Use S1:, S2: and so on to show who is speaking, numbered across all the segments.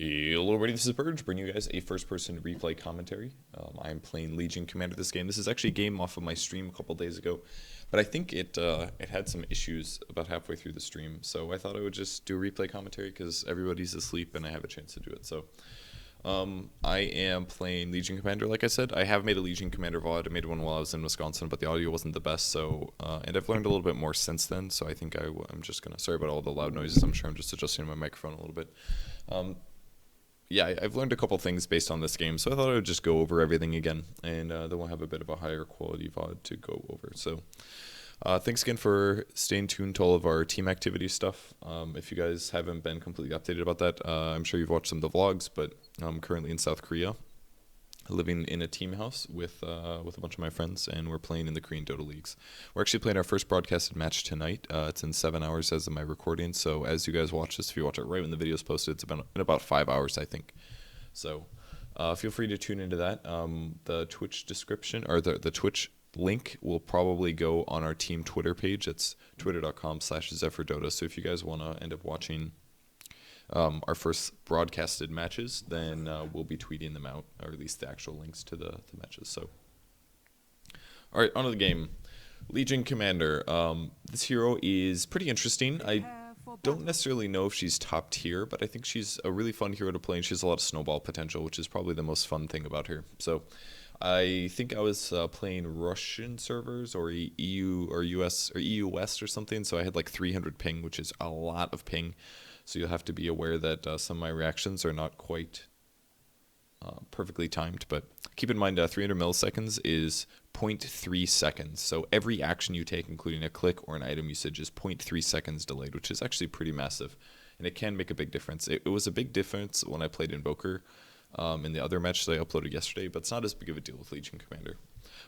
S1: Hello everybody, this is Purge, bringing you guys a first-person replay commentary. I'm playing Legion Commander this game. This is actually a game off of my stream a couple days ago, but I think it had some issues about halfway through the stream, so I thought I would just do a replay commentary because everybody's asleep and I have a chance to do it. So I am playing Legion Commander, like I said. I have made a Legion Commander VOD. I made one while I was in Wisconsin, but the audio wasn't the best, so and I've learned a little bit more since then, so I think I'm just going to, sorry about all the loud noises, I'm sure I'm just adjusting my microphone a little bit. Yeah, I've learned a couple things based on this game, so I thought I would just go over everything again, and then we'll have a bit of a higher quality VOD to go over. So thanks again for staying tuned to all of our team activity stuff. If you guys haven't been completely updated about that, I'm sure you've watched some of the vlogs, but I'm currently in South Korea, living in a team house with a bunch of my friends, and we're playing in the Korean Dota leagues. We're actually playing our first broadcasted match tonight. It's in 7 hours as of my recording, so as you guys watch this, if you watch it right when the video is posted, it's been in about 5 hours, I think. So feel free to tune into that. The Twitch description, or the Twitch link will probably go on our team Twitter page. It's twitter.com/ZephyrDota, so if you guys want to end up watching our first broadcasted matches, then we'll be tweeting them out, or at least the actual links to the matches. So, all right, on to the game. Legion Commander. This hero is pretty interesting. I don't necessarily know if she's top tier, but I think she's a really fun hero to play, and she has a lot of snowball potential, which is probably the most fun thing about her. So, I think I was playing Russian servers or EU or US or EU West or something, so I had like 300 ping, which is a lot of ping. So you'll have to be aware that some of my reactions are not quite perfectly timed. But keep in mind 300 milliseconds is 0.3 seconds. So every action you take, including a click or an item usage, is 0.3 seconds delayed, which is actually pretty massive. And it can make a big difference. It was a big difference when I played Invoker in the other match that I uploaded yesterday, but it's not as big of a deal with Legion Commander.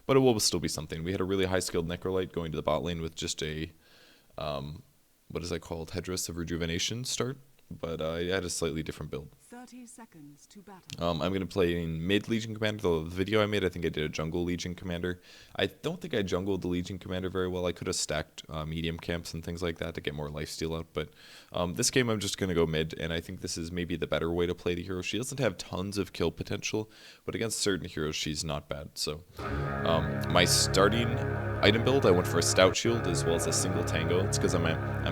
S1: But it will still be something. We had a really high-skilled Necrolite going to the bot lane with just a... what is that called? Headdress of Rejuvenation start, but I had a slightly different build.
S2: 30 seconds to battle.
S1: I'm going to play in mid Legion Commander. The video I made, I think I did a jungle Legion Commander. I don't think I jungled the Legion Commander very well. I could have stacked medium camps and things like that to get more lifesteal out, but this game I'm just going to go mid, and I think this is maybe the better way to play the hero. She doesn't have tons of kill potential, but against certain heroes she's not bad. So my starting item build, I went for a Stout Shield as well as a single Tango. It's because I'm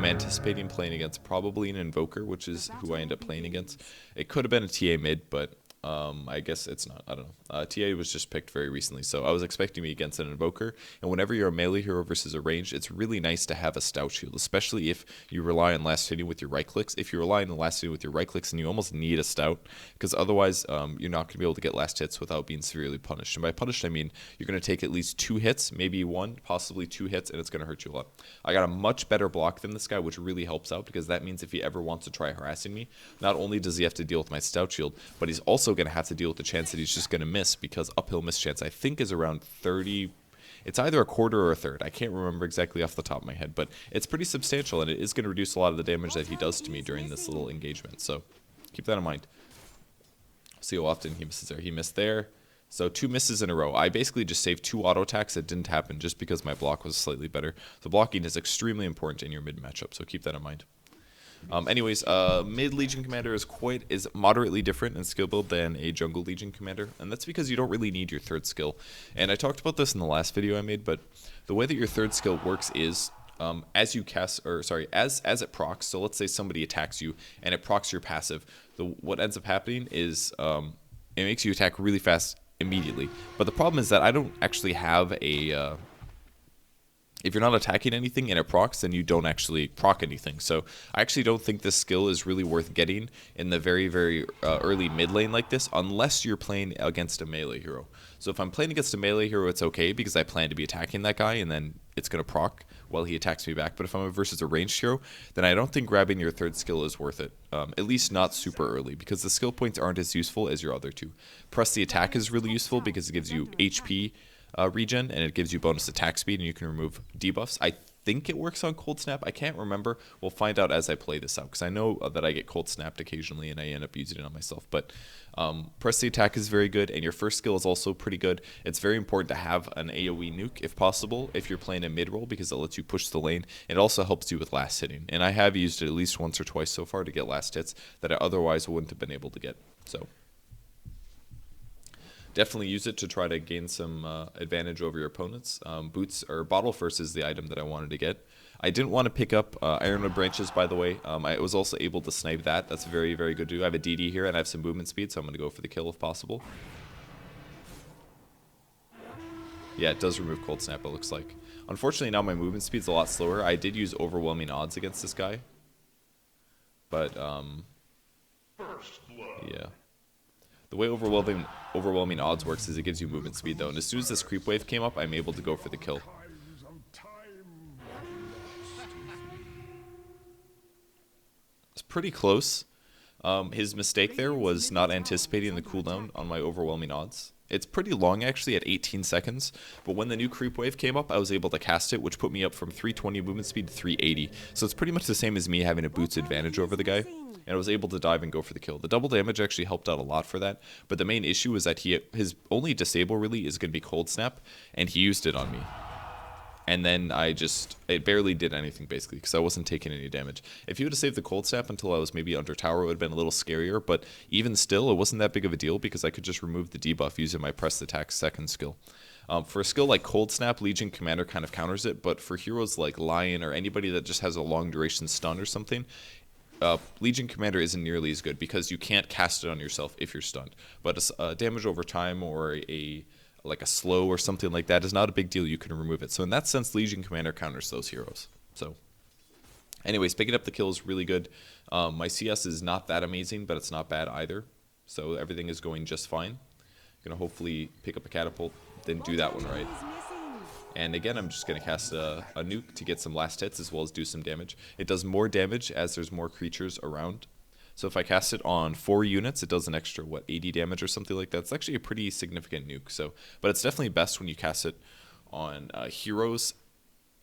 S1: anticipating playing against probably an Invoker, which is who I end up playing against. It could have been a TA mid, but I guess it's not. I don't know. TA was just picked very recently, so I was expecting me against an Invoker. And whenever you're a melee hero versus a ranged, it's really nice to have a Stout Shield, especially if you rely on last hitting with your right clicks. If you rely on the last hitting with your right clicks, then you almost need a Stout, because otherwise you're not going to be able to get last hits without being severely punished. And by punished, I mean you're going to take at least 2 hits, maybe 1, possibly 2 hits, and it's going to hurt you a lot. I got a much better block than this guy, which really helps out, because that means if he ever wants to try harassing me, not only does he have to deal with my Stout Shield, but he's also going to have to deal with the chance that he's just going to miss, because uphill miss chance I think is around 30. It's either a quarter or a third. I can't remember exactly off the top of my head, but it's pretty substantial, and it is going to reduce a lot of the damage that he does to me during this little engagement. So keep that in mind. See how often he misses there. He missed there. So 2 misses in a row. I basically just saved 2 auto attacks that didn't happen just because my block was slightly better. The blocking is extremely important in your mid matchup, so keep that in mind. Anyways, mid Legion Commander is moderately different in skill build than a jungle Legion Commander, and that's because you don't really need your third skill. And I talked about this in the last video I made, but the way that your third skill works is as you cast, or sorry, as it procs. So let's say somebody attacks you and it procs your passive. What ends up happening is it makes you attack really fast immediately. But the problem is that I don't actually have a if you're not attacking anything and it procs, then you don't actually proc anything. So I actually don't think this skill is really worth getting in the very, very early mid lane like this, unless you're playing against a melee hero. So if I'm playing against a melee hero, it's okay, because I plan to be attacking that guy, and then it's going to proc while he attacks me back. But if I'm versus a ranged hero, then I don't think grabbing your third skill is worth it. At least not super early, because the skill points aren't as useful as your other 2. Press the attack is really useful because it gives you HP regen, and it gives you bonus attack speed, and you can remove debuffs. I think it works on cold snap. I can't remember. We'll find out as I play this out, because I know that I get cold snapped occasionally and I end up using it on myself. But press the attack is very good, and your first skill is also pretty good. It's very important to have an AoE nuke if possible if you're playing a mid roll, because it lets you push the lane. It also helps you with last hitting, and I have used it at least once or twice so far to get last hits that I otherwise wouldn't have been able to get. So definitely use it to try to gain some advantage over your opponents. Boots or bottle first is the item that I wanted to get. I didn't want to pick up Ironwood Branches, by the way. I was also able to snipe that. That's very, very good to do. I have a DD here and I have some movement speed, so I'm going to go for the kill if possible. Yeah, it does remove Cold Snap, it looks like. Unfortunately, now my movement speed's a lot slower. I did use overwhelming odds against this guy. But, yeah. The way overwhelming odds works is it gives you movement speed, though. And as soon as this creep wave came up, I'm able to go for the kill. It's pretty close. His mistake there was not anticipating the cooldown on my overwhelming odds. It's pretty long, actually, at 18 seconds. But when the new creep wave came up, I was able to cast it, which put me up from 320 movement speed to 380. So it's pretty much the same as me having a boots advantage over the guy. And I was able to dive and go for the kill. The double damage actually helped out a lot for that. But the main issue is that his only disable really is going to be Cold Snap. And he used it on me. And then it barely did anything, basically, because I wasn't taking any damage. If he would have saved the Cold Snap until I was maybe under tower, it would have been a little scarier. But even still, it wasn't that big of a deal, because I could just remove the debuff using my press attack second skill. For a skill like Cold Snap, Legion Commander kind of counters it. But for heroes like Lion or anybody that just has a long duration stun or something, Legion Commander isn't nearly as good, because you can't cast it on yourself if you're stunned. But damage over time or like a slow or something like that is not a big deal. You can remove it. So in that sense, Legion Commander counters those heroes. So anyways, picking up the kill is really good. My CS is not that amazing, but it's not bad either. So everything is going just fine. Gonna hopefully pick up a catapult, then do that one right. And again, I'm just going to cast a nuke to get some last hits as well as do some damage. It does more damage as there's more creatures around. So if I cast it on 4 units, it does an extra, 80 damage or something like that. It's actually a pretty significant nuke. But it's definitely best when you cast it on heroes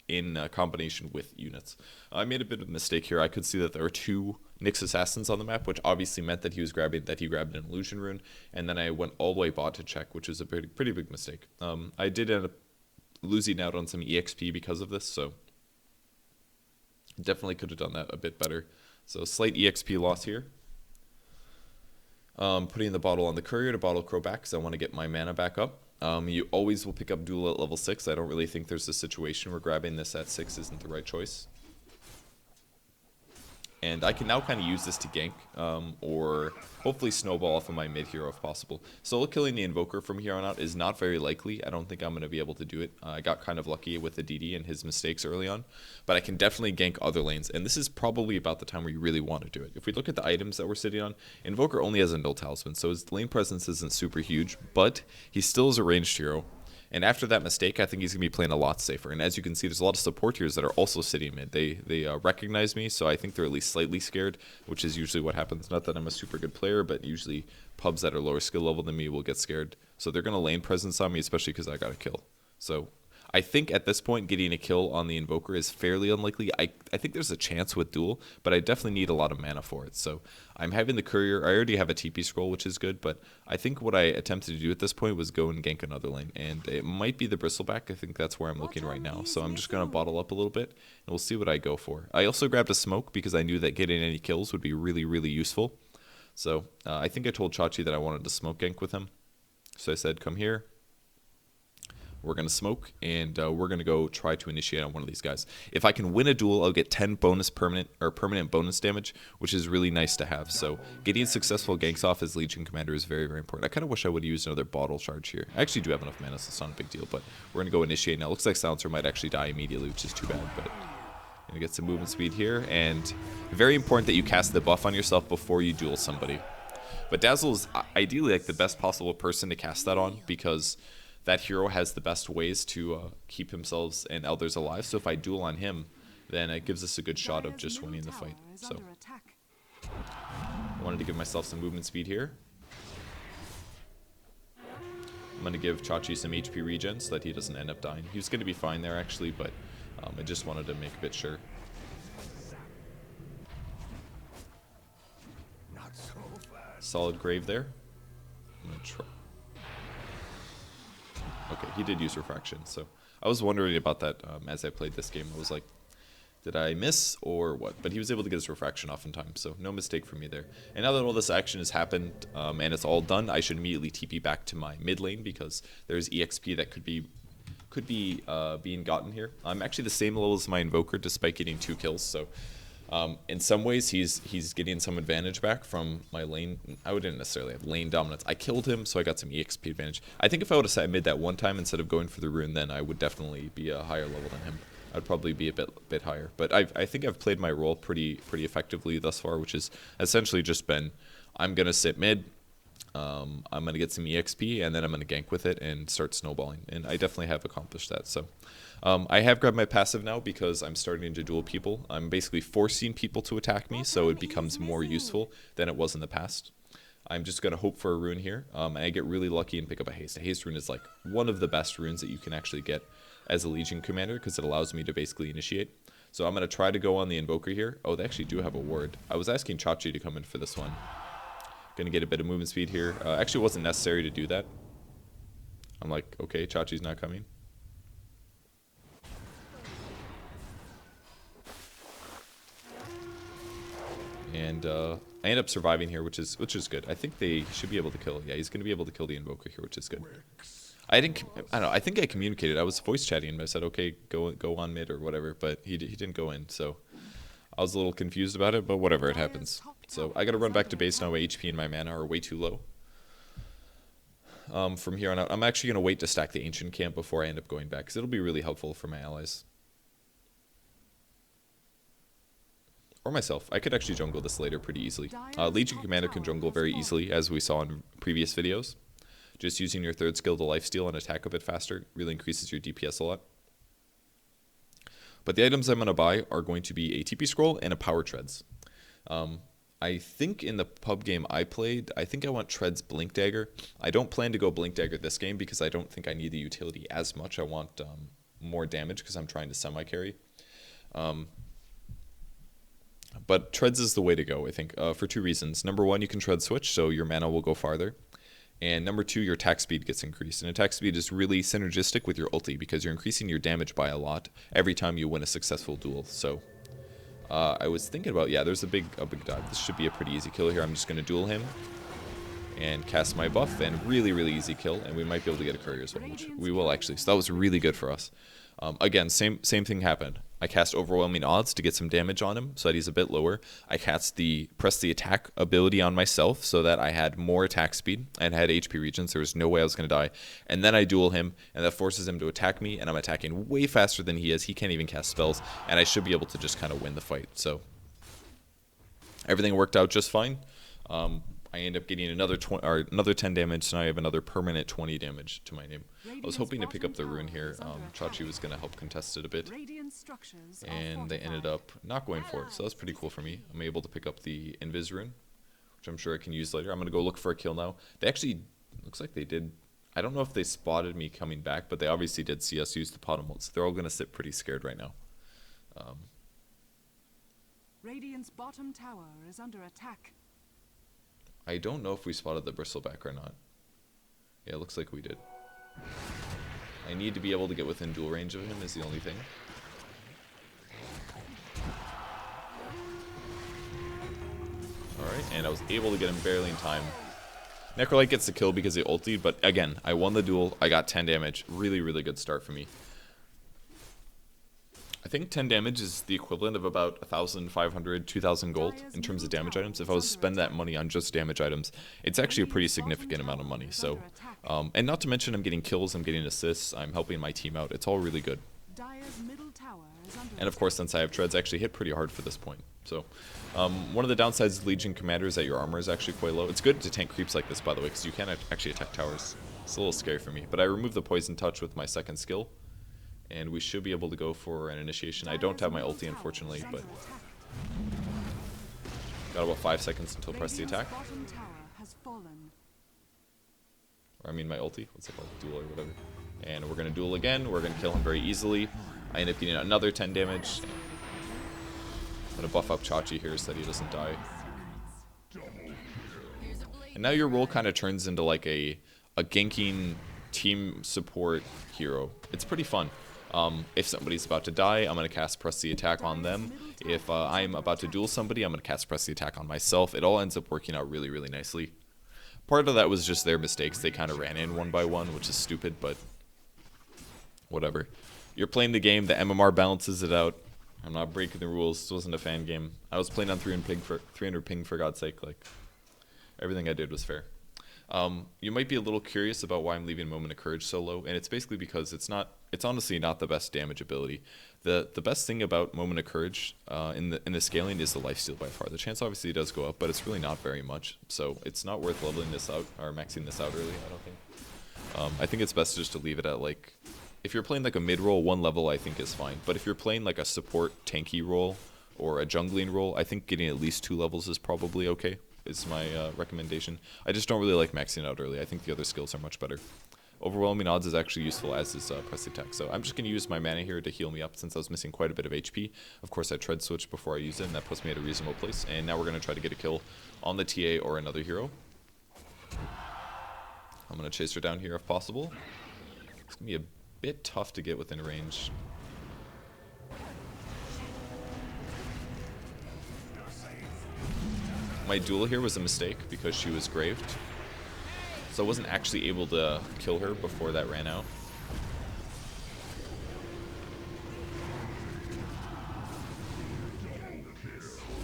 S1: in combination with units. I made a bit of a mistake here. I could see that there were 2 Nyx Assassins on the map, which obviously meant that he grabbed an illusion rune. And then I went all the way bot to check, which was a pretty big mistake. I did end up losing out on some EXP because of this, so definitely could have done that a bit better. So slight EXP loss here. Putting the bottle on the courier to bottle Crow back because I want to get my mana back up. You always will pick up duel at level 6. I don't really think there's a situation where grabbing this at 6 isn't the right choice. And I can now kind of use this to gank, or hopefully snowball off of my mid hero if possible. Solo killing the Invoker from here on out is not very likely. I don't think I'm going to be able to do it. I got kind of lucky with the DD and his mistakes early on. But I can definitely gank other lanes. And this is probably about the time where you really want to do it. If we look at the items that we're sitting on, Invoker only has a Null Talisman. So his lane presence isn't super huge. But he still is a ranged hero. And after that mistake, I think he's going to be playing a lot safer. And as you can see, there's a lot of support heroes that are also sitting mid. They recognize me, so I think they're at least slightly scared, which is usually what happens. Not that I'm a super good player, but usually pubs that are lower skill level than me will get scared. So they're going to lane presence on me, especially because I got a kill. So I think at this point, getting a kill on the Invoker is fairly unlikely. I think there's a chance with duel, but I definitely need a lot of mana for it. So I'm having the courier. I already have a TP scroll, which is good, but I think what I attempted to do at this point was go and gank another lane, and it might be the Bristleback. I think that's where I'm looking right now. So I'm just going to bottle up a little bit, and we'll see what I go for. I also grabbed a smoke because I knew that getting any kills would be really, really useful. So I think I told Chachi that I wanted to smoke gank with him. So I said, come here. We're going to smoke, and we're going to go try to initiate on one of these guys. If I can win a duel, I'll get 10 permanent bonus damage, which is really nice to have. So getting successful ganks off as Legion Commander is very, very important. I kind of wish I would have used another bottle charge here. I actually do have enough mana, so it's not a big deal, but we're going to go initiate now. Looks like Silencer might actually die immediately, which is too bad, but going to get some movement speed here, and very important that you cast the buff on yourself before you duel somebody. But Dazzle is ideally like the best possible person to cast that on, because that hero has the best ways to keep himself and others alive. So if I duel on him, then it gives us a good shot of just winning the fight. So I wanted to give myself some movement speed here. I'm going to give Chachi some HP regen so that he doesn't end up dying. He was going to be fine there, actually, but I just wanted to make a bit sure. Solid grave there. I'm gonna try. Okay, he did use refraction, so I was wondering about that as I played this game. I was like, did I miss or what? But he was able to get his refraction off in time, so no mistake for me there. And now that all this action has happened and it's all done, I should immediately TP back to my mid lane because there's EXP that could be being gotten here. I'm actually the same level as my Invoker despite getting 2 kills, so in some ways he's getting some advantage back from my lane. I wouldn't necessarily have lane dominance. I killed him, so I got some EXP advantage. I think if I would have sat mid that one time instead of going for the rune, then I would definitely be a higher level than him. I'd probably be a bit higher. But I think I've played my role pretty effectively thus far, which is essentially just been, I'm going to sit mid, I'm going to get some EXP, and then I'm going to gank with it and start snowballing. And I definitely have accomplished that. So I have grabbed my passive now because I'm starting to duel people. I'm basically forcing people to attack me, so it becomes more useful than it was in the past. I'm just going to hope for a rune here, and I get really lucky and pick up a haste. A haste rune is like one of the best runes that you can actually get as a Legion commander because it allows me to basically initiate. So I'm going to try to go on the Invoker here. Oh, they actually do have a ward. I was asking Chachi to come in for this one. Going to get a bit of movement speed here. Actually, it wasn't necessary to do that. I'm like, okay, Chachi's not coming. And I end up surviving here, which is good. I think they should be able to kill. Yeah, he's going to be able to kill the Invoker here, which is good. I don't know. I think I communicated. I was voice chatting him. I said, okay, go on mid or whatever, but he didn't go in. So I was a little confused about it, but whatever, it happens. So I got to run back to base now. My HP and my mana are way too low. From here on out, I'm actually going to wait to stack the Ancient Camp before I end up going back, because it'll be really helpful for my allies. Or myself. I could actually jungle this later pretty easily. Legion Commander can jungle very easily, as we saw in previous videos. Just using your 3rd skill to lifesteal and attack a bit faster really increases your DPS a lot. But the items I'm going to buy are going to be a TP Scroll and a Power Treads. I think in the pub game I played, I think I want Treads Blink Dagger. I don't plan to go Blink Dagger this game because I don't think I need the utility as much. I want more damage because I'm trying to semi-carry. But Treads is the way to go, I think, for 2 reasons. Number 1, you can Tread Switch, so your mana will go farther. And number 2, your attack speed gets increased. And attack speed is really synergistic with your ulti because you're increasing your damage by a lot every time you win a successful duel. So I was thinking about, yeah, there's a big dive. This should be a pretty easy kill here. I'm just going to duel him and cast my buff, and really easy kill. And we might be able to get a courier as well, which we will actually. So that was really good for us. Again, same thing happened. I cast Overwhelming Odds to get some damage on him so that he's a bit lower. I cast press the attack ability on myself so that I had more attack speed and had HP regen, so there was no way I was going to die. And then I duel him, and that forces him to attack me, and I'm attacking way faster than he is. He can't even cast spells, and I should be able to just kind of win the fight. So everything worked out just fine. I end up getting another 10 damage, so now I have another permanent 20 damage to my name. I was hoping to pick up the rune here. Chachi was going to help contest it a bit, and they ended up not going for it, so that's pretty cool for me. I'm able to pick up the Invis rune, which I'm sure I can use later. I'm going to go look for a kill now. They actually, looks like they did, I don't know if they spotted me coming back, but they obviously did see us use the bottom ult, so they're all going to sit pretty scared right now.
S2: Radiant's bottom tower is under attack.
S1: I don't know if we spotted the bristleback or not. Yeah, it looks like we did. I need to be able to get within duel range of him is the only thing. Alright, and I was able to get him barely in time. Necrolite gets the kill because they ultied, but again, I won the duel. I got 10 damage. Really good start for me. I think 10 damage is the equivalent of about 1,500, 2,000 gold in terms of damage items. If I was to spend that money on just damage items, it's actually a pretty significant amount of money. So, and not to mention I'm getting kills, I'm getting assists, I'm helping my team out. It's all really good. And of course, since I have treads, I actually hit pretty hard for this point. So, one of the downsides of Legion Commander is that your armor is actually quite low. It's good to tank creeps like this, by the way, because you can't actually attack towers. It's a little scary for me. But I removed the Poison Touch with my second skill, and we should be able to go for an initiation. I don't have my ulti, unfortunately, but got about 5 seconds until press the attack. Or I mean my ulti, what's it called, duel or whatever. And we're going to duel again. We're going to kill him very easily. I end up getting another 10 damage. I'm going to buff up Chachi here so that he doesn't die. And now your role kind of turns into like a ganking team support hero. It's pretty fun. If somebody's about to die, I'm going to cast Press the Attack on them. If I'm about to duel somebody, I'm going to cast Press the Attack on myself. It all ends up working out really, really nicely. Part of that was just their mistakes. They kind of ran in one by one, which is stupid, but whatever. You're playing the game. The MMR balances it out. I'm not breaking the rules. This wasn't a fan game. I was playing on 300 ping for God's sake. Like, everything I did was fair. You might be a little curious about why I'm leaving Moment of Courage so low, and it's basically because it's honestly not the best damage ability. The best thing about Moment of Courage in the scaling is the lifesteal by far. The chance obviously does go up, but it's really not very much, so it's not worth leveling this out or maxing this out early, I don't think. I think it's best just to leave it at, like, if you're playing like a mid role, 1 level I think is fine, but if you're playing like a support tanky role or a jungling role, I think getting at least 2 levels is probably okay. Is my recommendation. I just don't really like maxing out early. I think the other skills are much better. Overwhelming Odds is actually useful, as is Press Attack. So I'm just going to use my mana here to heal me up since I was missing quite a bit of HP. Of course, I tread switch before I use it, and that puts me at a reasonable place. And now we're going to try to get a kill on the TA or another hero. I'm going to chase her down here if possible. It's going to be a bit tough to get within range. My duel here was a mistake because she was graved. So I wasn't actually able to kill her before that ran out.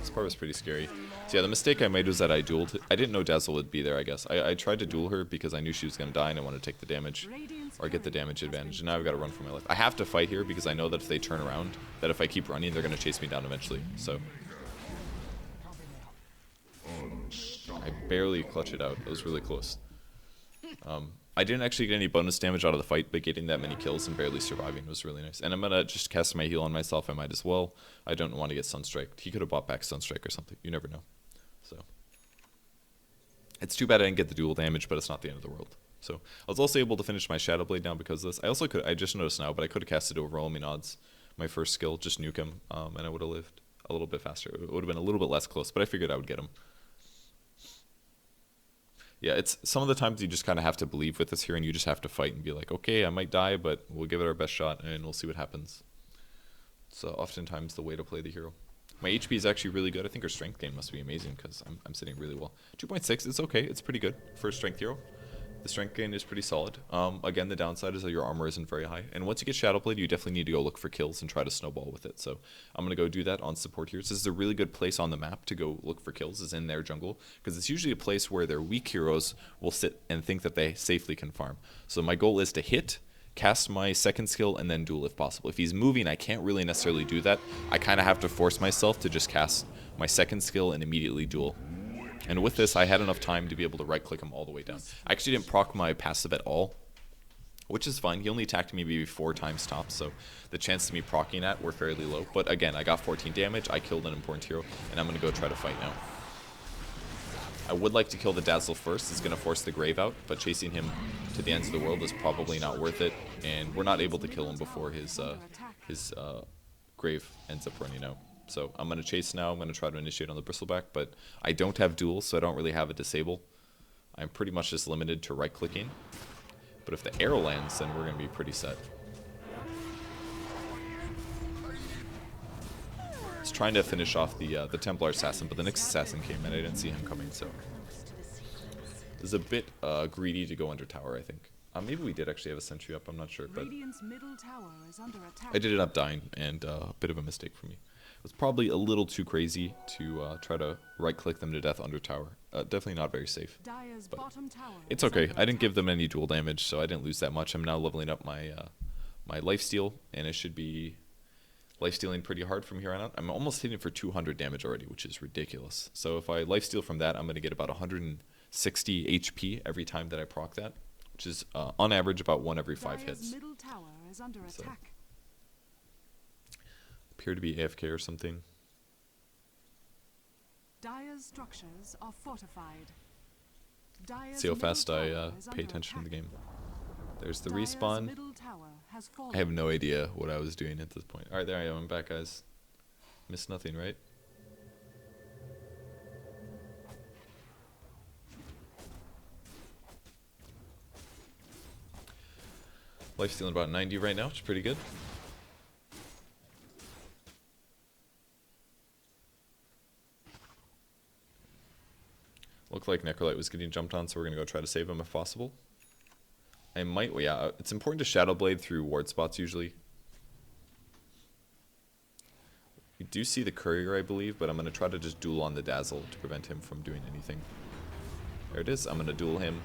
S1: This part was pretty scary. So yeah, the mistake I made was that I dueled. I didn't know Dazzle would be there, I guess. I tried to duel her because I knew she was going to die and I wanted to take the damage. Or get the damage advantage. And now I've got to run for my life. I have to fight here because I know that if they turn around, that if I keep running, they're going to chase me down eventually. So I barely clutch it out. It was really close. I didn't actually get any bonus damage out of the fight, but getting that many kills and barely surviving was really nice. And I'm going to just cast my heal on myself. I might as well. I don't want to get Sunstriked. He could have bought back Sunstrike or something. You never know. So it's too bad I didn't get the dual damage, but it's not the end of the world. So I was also able to finish my Shadow Blade down because of this. I also could, I just noticed now, but I could have casted Overwhelming Odds. My first skill, just nuke him, and I would have lived a little bit faster. It would have been a little bit less close, but I figured I would get him. Yeah, it's some of the times you just kind of have to believe with this here, and you just have to fight and be like, okay, I might die, but we'll give it our best shot, and we'll see what happens. So oftentimes the way to play the hero. My HP is actually really good. I think her strength gain must be amazing because I'm sitting really well. 2.6, it's okay. It's pretty good for a strength hero. The strength gain is pretty solid. Again, the downside is that your armor isn't very high. And once you get Shadow Blade, you definitely need to go look for kills and try to snowball with it. So I'm going to go do that on support here. So this is a really good place on the map to go look for kills, is in their jungle. Because it's usually a place where their weak heroes will sit and think that they safely can farm. So my goal is to hit, cast my second skill, and then duel if possible. If he's moving, I can't really necessarily do that. I kind of have to force myself to just cast my second skill and immediately duel. And with this, I had enough time to be able to right-click him all the way down. I actually didn't proc my passive at all, which is fine. He only attacked me maybe 4 times tops, so the chances of me proccing that were fairly low. But again, I got 14 damage, I killed an important hero, and I'm going to go try to fight now. I would like to kill the Dazzle first. It's going to force the Grave out, but chasing him to the ends of the world is probably not worth it. And we're not able to kill him before his Grave ends up running out. So I'm going to chase now. I'm going to try to initiate on the Bristleback, but I don't have duel, so I don't really have a disable. I'm pretty much just limited to right-clicking. But if the arrow lands, then we're going to be pretty set. I was trying to finish off the Templar Assassin, but the next Assassin came and I didn't see him coming, so it was a bit greedy to go under tower, I think. Maybe we did actually have a sentry up, I'm not sure, but I did end up dying, and a bit of a mistake for me. It was probably a little too crazy to try to right-click them to death under tower. Definitely not very safe, but it's okay. I didn't give them any dual damage, so I didn't lose that much. I'm now leveling up my my lifesteal, and it should be lifestealing pretty hard from here on out. I'm almost hitting for 200 damage already, which is ridiculous. So if I lifesteal from that, I'm going to get about 160 HP every time that I proc that, which is on average about 1 every 5 hits. So, appear to be AFK or something.
S2: Dire's structures are fortified.
S1: See how fast I pay attention to the game. There's the
S2: Dire's
S1: respawn.
S2: middle tower has fallen.
S1: I have no idea what I was doing at this point. Alright, there I am. I'm back, guys. Missed nothing, right? Life's stealing about 90 right now, which is pretty good. Looked like Necrolite was getting jumped on, so we're going to go try to save him if possible. I might, well, yeah, it's important to Shadow Blade through ward spots usually. We do see the Courier, I believe, but I'm going to try to just duel on the Dazzle to prevent him from doing anything. There it is. I'm going to duel him.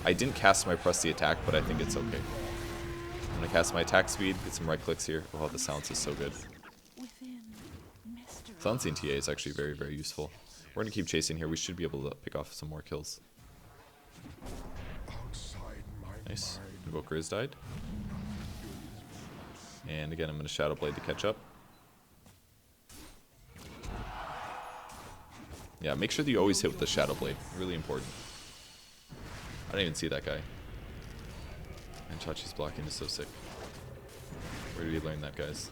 S1: I didn't cast my press the attack, but I think it's okay. I'm going to cast my attack speed, get some right clicks here. Oh, the silence is so good. Silencing TA is actually very, very useful. We're going to keep chasing here. We should be able to pick off some more kills. Nice. Invoker has died. And again, I'm going to Shadow Blade to catch up. Yeah, make sure that you always hit with the Shadow Blade. Really important. I didn't even see that guy. And Chachi's blocking is so sick. Where did he learn that, guys?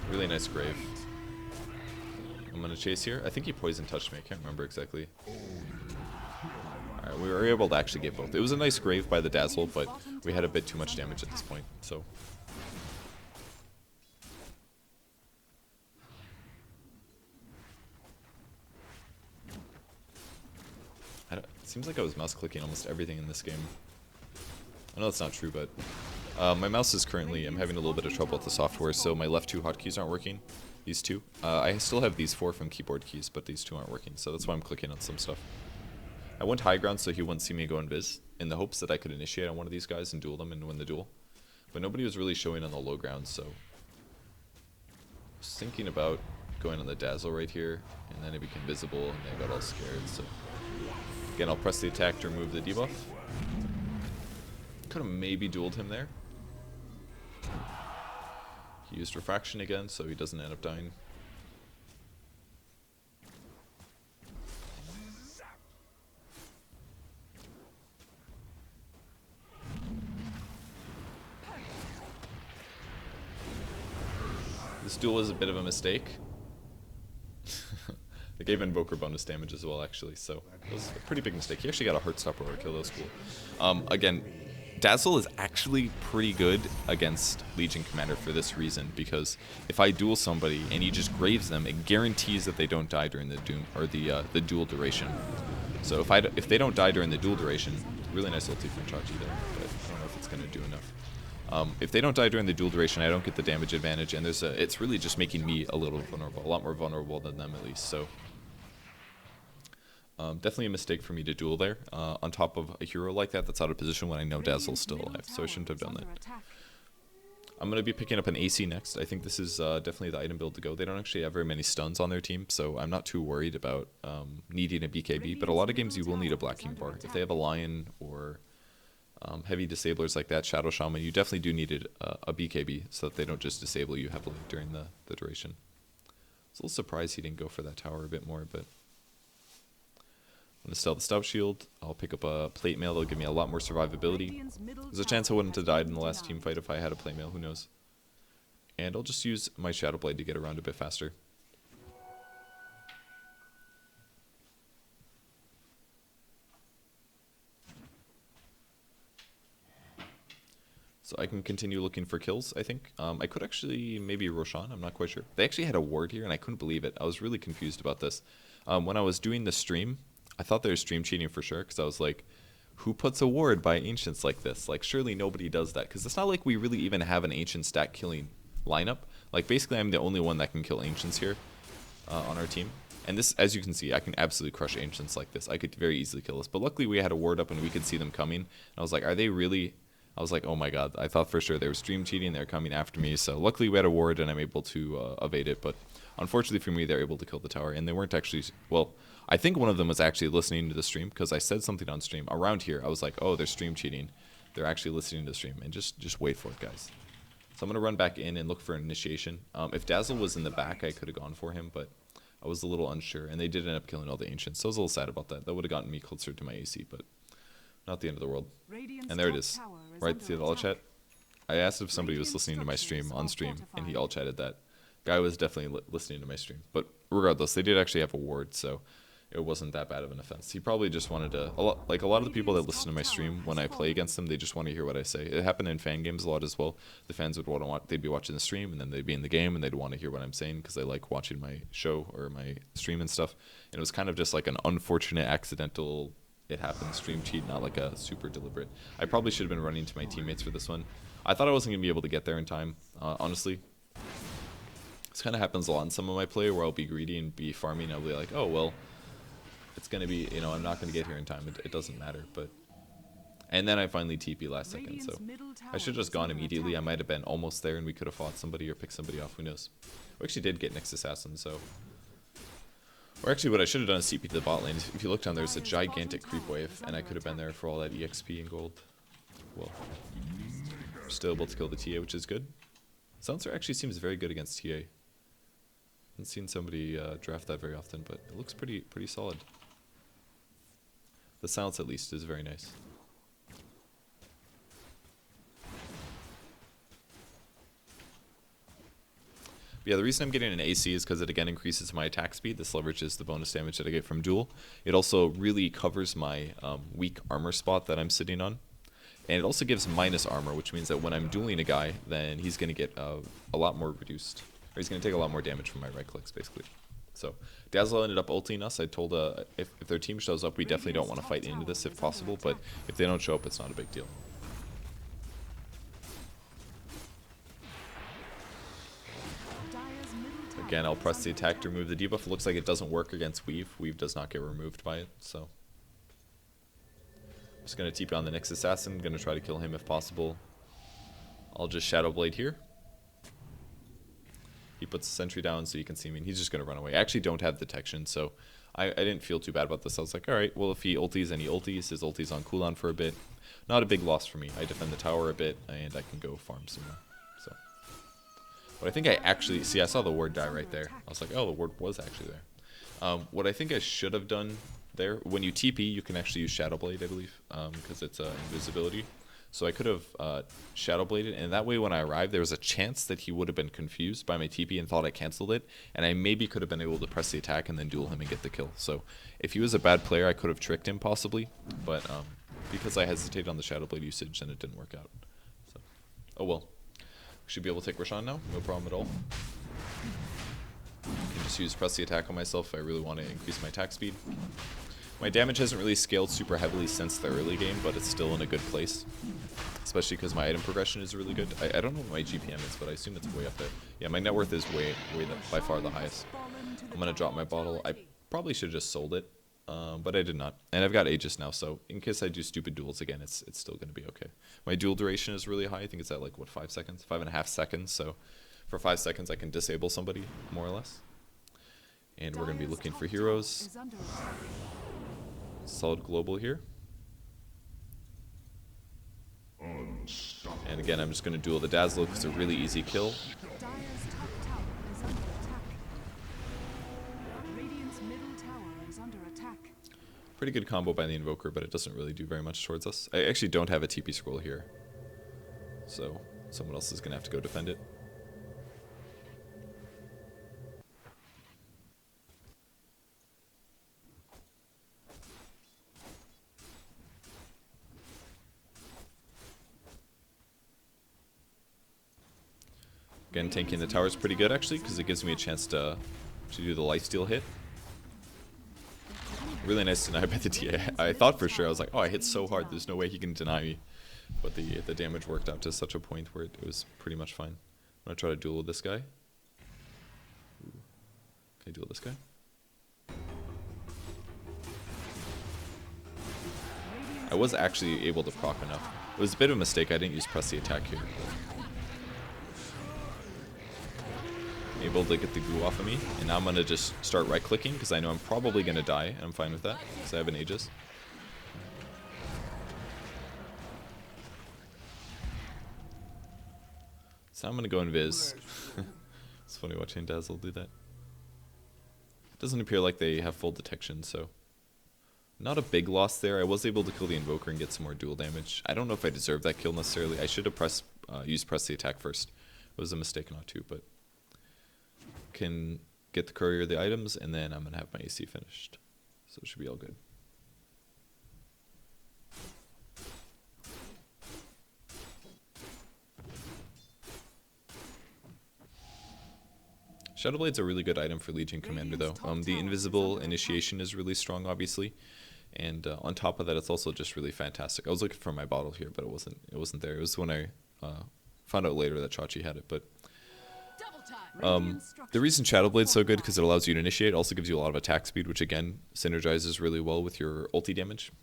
S1: Really nice grave. I'm going to chase here. I think he poison touched me. I can't remember exactly. Alright, we were able to actually get both. It was a nice grave by the Dazzle, but we had a bit too much damage at this point, so... It seems like I was mouse clicking almost everything in this game. I know that's not true, but... my mouse is currently... I'm having a little bit of trouble with the software, so my left two hotkeys aren't working. These two. I still have these 4 from keyboard keys, but these 2 aren't working, so that's why I'm clicking on some stuff. I went high ground so he wouldn't see me go invis, in the hopes that I could initiate on one of these guys and duel them and win the duel. But nobody was really showing on the low ground, so... I was thinking about going on the Dazzle right here, and then it became visible, and I got all scared, so... Again, I'll press the attack to remove the debuff. Could have maybe dueled him there. He used Refraction again, so he doesn't end up dying. This duel was a bit of a mistake. They gave Invoker bonus damage as well, actually, so it was a pretty big mistake. He actually got a Heartstopper overkill, that was cool. Again, Dazzle is actually pretty good against Legion Commander for this reason, because if I duel somebody and he just graves them, it guarantees that they don't die during the doom or the duel duration. So if they don't die during the duel duration, really nice ulti from Chachi there, but I don't know if it's going to do enough. If they don't die during the duel duration, I don't get the damage advantage, and it's really just making me a little vulnerable, a lot more vulnerable than them at least. So definitely a mistake for me to duel there. On top of a hero like that that's out of position when I know Dazzle's still alive, so I shouldn't have done that. I'm going to be picking up an AC next. I think this is definitely the item build to go. They don't actually have very many stuns on their team, so I'm not too worried about needing a BKB, but a lot of games you will need a Black King bar. If they have a Lion or heavy disablers like that, Shadow Shaman, you definitely do need a BKB so that they don't just disable you heavily during the duration. I was a little surprised he didn't go for that tower a bit more, but... I'm going to sell the Stout Shield. I'll pick up a Plate Mail. That'll give me a lot more survivability. There's a chance I wouldn't have died in the last team fight if I had a Plate Mail. Who knows? And I'll just use my Shadow Blade to get around a bit faster. So I can continue looking for kills, I think. I could actually maybe Roshan. I'm not quite sure. They actually had a ward here, and I couldn't believe it. I was really confused about this. When I was doing the stream... I thought they were stream cheating for sure, because I was like, who puts a ward by Ancients like this? Like, surely nobody does that, because it's not like we really even have an Ancient stack killing lineup. Like, basically, I'm the only one that can kill Ancients here on our team. And this, as you can see, I can absolutely crush Ancients like this. I could very easily kill this. But luckily, we had a ward up, and we could see them coming. And I was like, are they really... I was like, oh my god, I thought for sure they were stream cheating, they were coming after me. So luckily, we had a ward, and I'm able to evade it. But unfortunately for me, they're able to kill the tower, and they weren't actually... Well... I think one of them was actually listening to the stream, because I said something on stream. Around here, I was like, oh, they're stream cheating. They're actually listening to the stream. And just wait for it, guys. So I'm going to run back in and look for an initiation. If Dazzle was in the back, I could have gone for him, but I was a little unsure. And they did end up killing all the Ancients, so I was a little sad about that. That would have gotten me closer to my AC, but Not the end of the world.
S2: Radiant's
S1: And there it
S2: top
S1: is.
S2: tower is
S1: Right,
S2: under
S1: see the all
S2: attack.
S1: chat? I asked if somebody was
S2: Radiant
S1: listening to my stream
S2: structures
S1: on
S2: are
S1: stream, and he
S2: fortified.
S1: all chatted that. Guy was definitely listening to my stream. But regardless, they did actually have a ward, so it wasn't that bad of an offense. He probably just wanted to, a lot of the people that
S2: Radiant's
S1: listen to
S2: top
S1: my
S2: tower
S1: stream, when
S2: has
S1: I play
S2: fallen.
S1: against them, they just want to hear what I say. It happened in fan games a lot as well. The fans would want to watch, they'd be watching the stream, and then they'd be in the game, and they'd want to hear what I'm saying, because they like watching my show or my stream and stuff. And it was kind of just like an unfortunate, accidental, it happened stream cheat, not like a super deliberate. I probably should have been running to my teammates for this one. I thought I wasn't going to be able to get there in time, honestly. This kind of happens a lot in some of my play where I'll be greedy and be farming, and I'll be like, oh, well, it's going to be, you know, I'm not going to get here in time. It doesn't matter, but... And then I finally TP last second, so... I should have just gone immediately. I might have been almost there, and we could have fought somebody or picked somebody off, who knows. We actually did get Nyx Assassin, so... Or actually, what I should have done is TP to the bot lane. If you look down, there's a gigantic creep wave, and I could have been there for all that EXP and gold. Well, still able to kill the TA, which is good. Silencer actually seems very good against TA. Haven't seen somebody draft that very often, but it looks pretty solid. The silence, at least, is very nice. But yeah, the reason I'm getting an AC is because it again increases my attack speed. This leverages the bonus damage that I get from duel. It also really covers my weak armor spot that I'm sitting on. And it also gives minus armor, which means that when I'm dueling a guy, then he's going to get a lot more reduced. Or he's going to take a lot more damage from my right clicks, basically. So, Dazzle ended up ulting us. I told if their team shows up, we definitely don't want to fight into this if possible. But if they don't show up, it's not a big deal. Again, I'll press the attack to remove the debuff. It looks like it doesn't work against Weave. Weave does not get removed by it, so... Just going to TP on the Nyx Assassin. Going to try to kill him if possible. I'll just Shadow Blade here. He puts a sentry down so you can see me, and he's just going to run away. I actually don't have detection, so I didn't feel too bad about this. I was like, alright, well if he ulties and he ulties, his ulti's on cooldown for a bit. Not a big loss for me. I defend the tower a bit, and I can go farm some more. So. But I think I actually... See, I saw the ward die right there. I was like, oh, the ward was actually there. What I think I should have done there, when you TP, you can actually use Shadow Blade, I believe, because it's invisibility. So I could have Shadow Bladed, and that way when I arrived, there was a chance that he would have been confused by my TP and thought I canceled it, and I maybe could have been able to press the attack and then duel him and get the kill. So if he was a bad player, I could have tricked him possibly, but because I hesitated on the Shadow Blade usage, then it didn't work out. So, oh well. We should be able to take Roshan now, no problem at all. I can just use press the attack on myself if I really want to increase my attack speed. My damage hasn't really scaled super heavily since the early game, but it's still in a good place. Especially because my item progression is really good. I don't know what my GPM is, but I assume it's way up there. Yeah, my net worth is by far the highest. I'm going to drop my bottle. I probably should have just sold it, but I did not. And I've got Aegis now, so in case I do stupid duels again, it's still going to be okay. My duel duration is really high. I think it's at like, what, 5 seconds? 5.5 seconds, so for 5 seconds I can disable somebody, more or less. And we're going to be looking for heroes. Solid global here. And again, I'm just going to duel the Dazzle because it's a really easy kill. Pretty good combo by the Invoker, but it doesn't really do very much towards us. I actually don't have a TP scroll here, so someone else is going to have to go defend it. Again, tanking the tower is pretty good actually, because it gives me a chance to do the lifesteal hit. Really nice deny by the TA. I thought for sure, I was like, oh, I hit so hard, there's no way he can deny me. But the damage worked out to such a point where it was pretty much fine. I'm going to try to duel with this guy. Ooh. Can I duel this guy? I was actually able to proc enough. It was a bit of a mistake, I didn't use press the attack here. Able to get the goo off of me, and now I'm going to just start right clicking because I know I'm probably going to die, and I'm fine with that because I have an Aegis. So I'm going to go invis. It's funny watching Dazzle do that. It doesn't appear like they have full detection, so Not a big loss there. I was able to kill the Invoker and get some more duel damage. I don't know if I deserved that kill necessarily. I should have used press the attack first. It was a mistake not to, but can get the courier the items, and then I'm going to have my AC finished. So it should be all good. Shadowblade's a really good item for Legion Commander though. The invisible initiation is really strong obviously. And on top of that, it's also just really fantastic. I was looking for my bottle here, but it wasn't there. It was when I found out later that Chachi had it. But the reason Shadowblade's so good because it allows you to initiate, also gives you a lot of attack speed, which again synergizes really well with your ulti damage.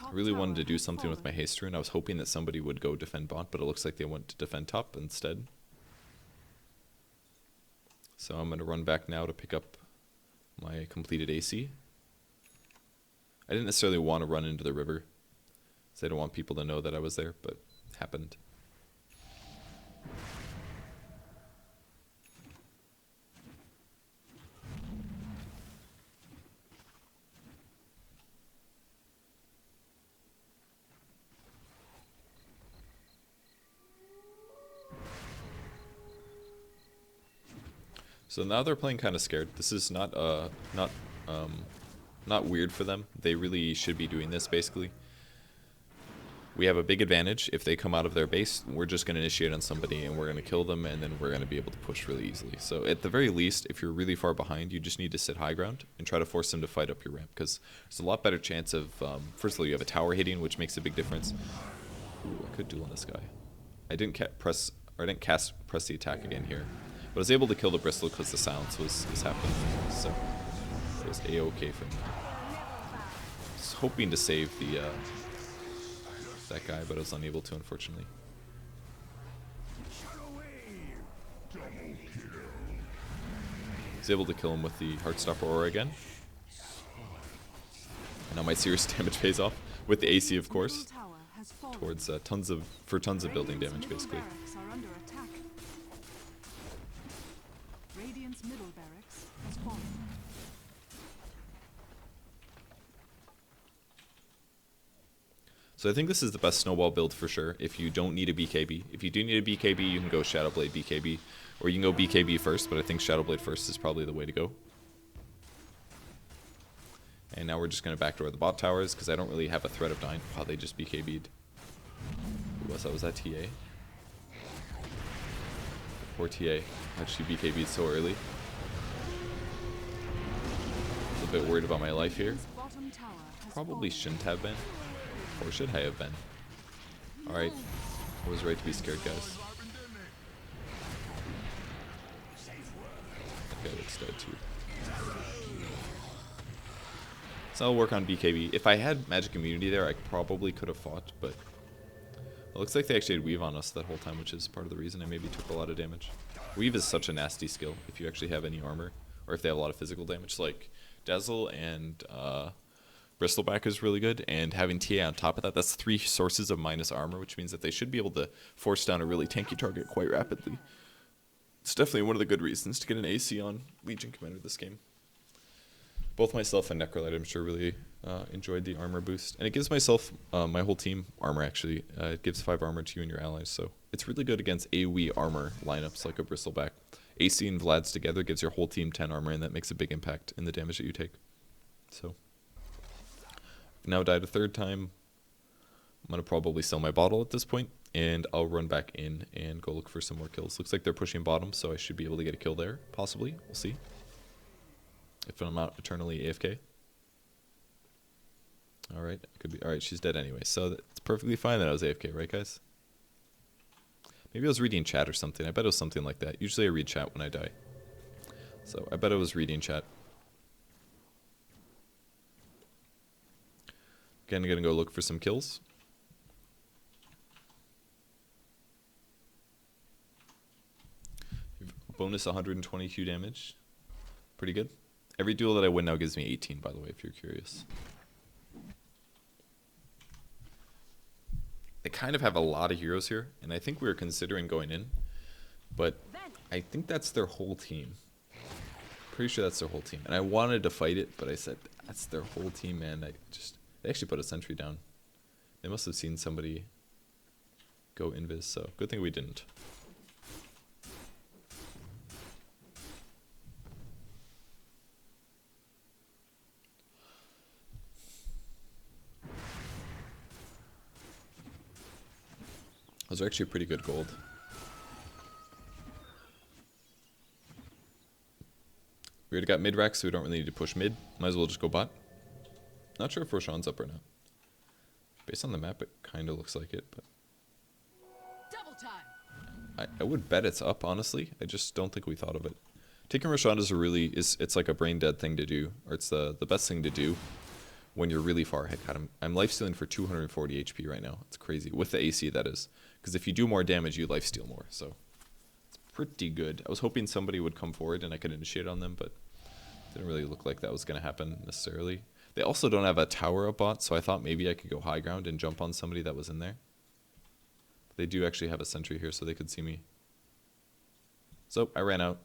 S1: I really wanted to do something with my haste rune. I was hoping that somebody would go defend bot, but it looks like they went to defend top instead. So I'm going to run back now to pick up my completed AC. I didn't necessarily want to run into the river, because I don't want people to know that I was there, but it happened. So now they're playing kind of scared. This is not weird for them. They really should be doing this basically. We have a big advantage. If they come out of their base, we're just going to initiate on somebody and we're going to kill them, and then we're going to be able to push really easily. So at the very least, if you're really far behind, you just need to sit high ground and try to force them to fight up your ramp, because there's a lot better chance of, first of all, you have a tower hitting, which makes a big difference. Ooh, I could duel on this guy. I didn't press the attack again here. But I was able to kill the bristle because the silence was happening, so it was a-okay for me. I was hoping to save the that guy, but I was unable to, unfortunately. I was able to kill him with the Heartstopper Aura again. And now my serious damage pays off with the AC, of course, towards tons of building damage, basically.
S2: Middle barracks has fallen.
S1: So I think this is the best snowball build for sure if you don't need a BKB. If you do need a BKB, you can go Shadowblade BKB, or you can go BKB first, but I think Shadowblade first is probably the way to go. And now we're just going to backdoor the bot towers because I don't really have a threat of dying. Wow, they just BKB'd. Who was that? Was that TA? Poor TA. Actually BKB'd so early. I was a bit worried about my life here. Probably shouldn't have been. Or should I have been? Alright. I was right to be scared, guys. Okay, that's dead too. So I'll work on BKB. If I had magic immunity there, I probably could have fought, but it looks like they actually had weave on us that whole time, which is part of the reason I maybe took a lot of damage. Weave is such a nasty skill if you actually have any armor, or if they have a lot of physical damage. Like Dazzle and Bristleback is really good, and having TA on top of that, that's 3 sources of minus armor, which means that they should be able to force down a really tanky target quite rapidly. It's definitely one of the good reasons to get an AC on Legion Commander this game. Both myself and Necrolite, I'm sure, really enjoyed the armor boost. And it gives myself, my whole team, armor actually. It gives 5 armor to you and your allies, so it's really good against AoE armor lineups like a Bristleback. AC and Vlad's together gives your whole team 10 armor, and that makes a big impact in the damage that you take. So, now died a 3rd time. I'm going to probably sell my bottle at this point, and I'll run back in and go look for some more kills. Looks like they're pushing bottom, so I should be able to get a kill there, possibly. We'll see. If I'm not eternally AFK. Alright, could be. Alright, she's dead anyway, so it's perfectly fine that I was AFK, right guys? Maybe I was reading chat or something. I bet it was something like that. Usually I read chat when I die. So I bet I was reading chat. Again, I'm gonna go look for some kills. Bonus 122 damage. Pretty good. Every duel that I win now gives me 18, by the way, if you're curious. They kind of have a lot of heroes here, and I think we were considering going in, but I think that's their whole team. Pretty sure that's their whole team. And I wanted to fight it, but I said, that's their whole team, man. They actually put a sentry down. They must have seen somebody go invis, so good thing we didn't. Those are actually pretty good gold. We already got mid rack, so we don't really need to push mid. Might as well just go bot. Not sure if Roshan's up or not. Based on the map, it kind of looks like it, but
S2: Double time.
S1: I would bet it's up, honestly. I just don't think we thought of it. Taking Roshan is it's like a brain dead thing to do, or it's the best thing to do when you're really far ahead. God, I'm lifestealing for 240 HP right now. It's crazy. With the AC, that is. Because if you do more damage, you lifesteal more, so it's pretty good. I was hoping somebody would come forward and I could initiate on them, but it didn't really look like that was going to happen necessarily. They also don't have a tower up bot, so I thought maybe I could go high ground and jump on somebody that was in there. But they do actually have a sentry here, so they could see me. So I ran out.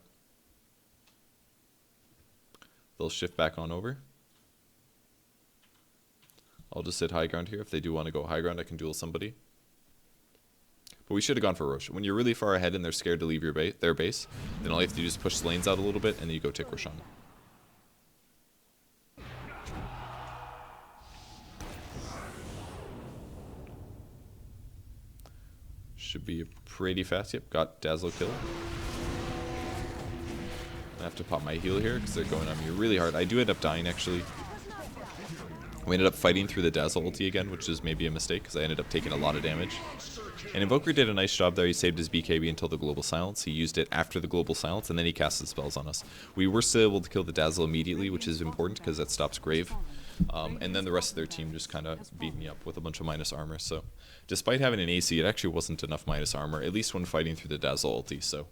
S1: They'll shift back on over. I'll just sit high ground here. If they do want to go high ground, I can duel somebody. But we should have gone for Rosh. When you're really far ahead and they're scared to leave their base, then all you have to do is push the lanes out a little bit, and then you go take Roshan. Should be pretty fast. Yep, got Dazzle kill. I have to pop my heal here because they're going on me really hard. I do end up dying, actually. We ended up fighting through the Dazzle ulti again, which is maybe a mistake because I ended up taking a lot of damage. And Invoker did a nice job there. He saved his BKB until the Global Silence. He used it after the Global Silence, and then he casted spells on us. We were still able to kill the Dazzle immediately, which is important because that stops Grave. And then the rest of their team just kind of beat me up with a bunch of minus armor. So despite having an AC, it actually wasn't enough minus armor, at least when fighting through the Dazzle ulti. So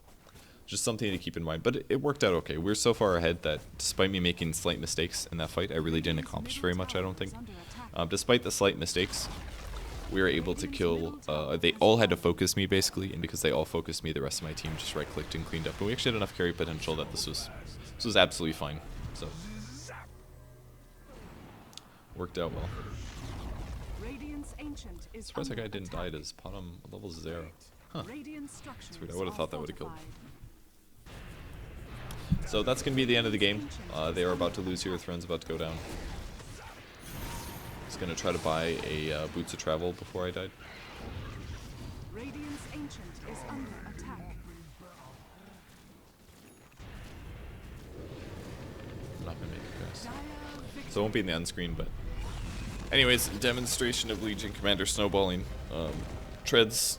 S1: just something to keep in mind. But it worked out okay. We're so far ahead that despite me making slight mistakes in that fight, I really didn't accomplish very much, I don't think. Despite the slight mistakes, we were able to kill, they all had to focus me basically, and because they all focused me, the rest of my team just right clicked and cleaned up. And we actually had enough carry potential that this was absolutely fine. So worked out well. Surprised that guy didn't die at his bottom level 0. Huh. That's weird. I would have thought that would have killed. So that's going to be the end of the game. They are about to lose here. Throne's about to go down. I was going to try to buy a Boots of Travel before I died.
S2: Radiant's Ancient is under attack.
S1: I'm not going to make it, guys. So it won't be in the end screen, but anyways, demonstration of Legion Commander snowballing. Treads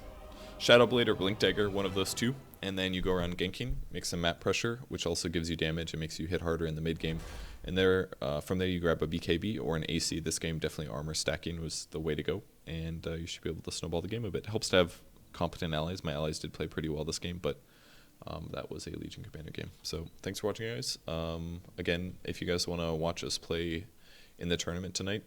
S1: Shadow Blade or Blink Dagger, one of those two, and then you go around ganking, make some map pressure, which also gives you damage and makes you hit harder in the mid game. And there, from there you grab a BKB or an AC. This game definitely armor stacking was the way to go, and you should be able to snowball the game a bit. Helps to have competent allies. My allies did play pretty well this game, but that was a Legion Commander game. So thanks for watching, guys. Again, if you guys want to watch us play in the tournament tonight,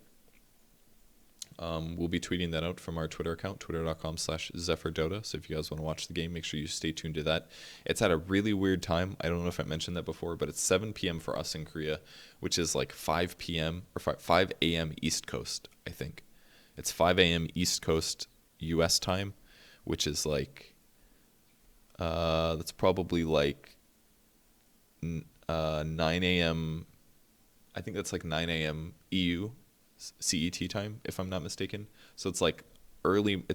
S1: we'll be tweeting that out from our Twitter account, twitter.com/ZephyrDota. So if you guys want to watch the game, make sure you stay tuned to that. It's at a really weird time. I don't know if I mentioned that before, but it's 7 p.m. for us in Korea, which is like 5 p.m. or 5 a.m. East Coast, I think. It's 5 a.m. East Coast U.S. time, which is like, that's probably like 9 a.m. I think that's like 9 a.m. EU CET time, if I'm not mistaken. So it's like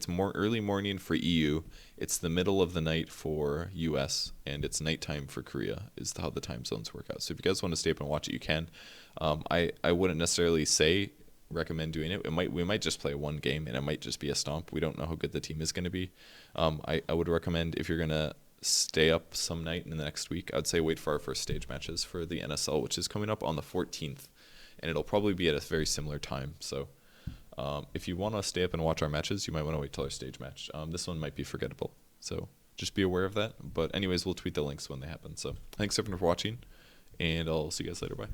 S1: more early morning for EU, it's the middle of the night for US, and it's nighttime for Korea is how the time zones work out. So if you guys want to stay up and watch it, you can. I wouldn't necessarily recommend doing it. We might just play one game, and it might just be a stomp. We don't know how good the team is going to be. I would recommend, if you're going to stay up some night in the next week, I'd say wait for our first stage matches for the NSL, which is coming up on the 14th. And it'll probably be at a very similar time. So if you want to stay up and watch our matches, you might want to wait till our stage match. This one might be forgettable. So just be aware of that. But anyways, we'll tweet the links when they happen. So thanks everyone for watching, and I'll see you guys later. Bye.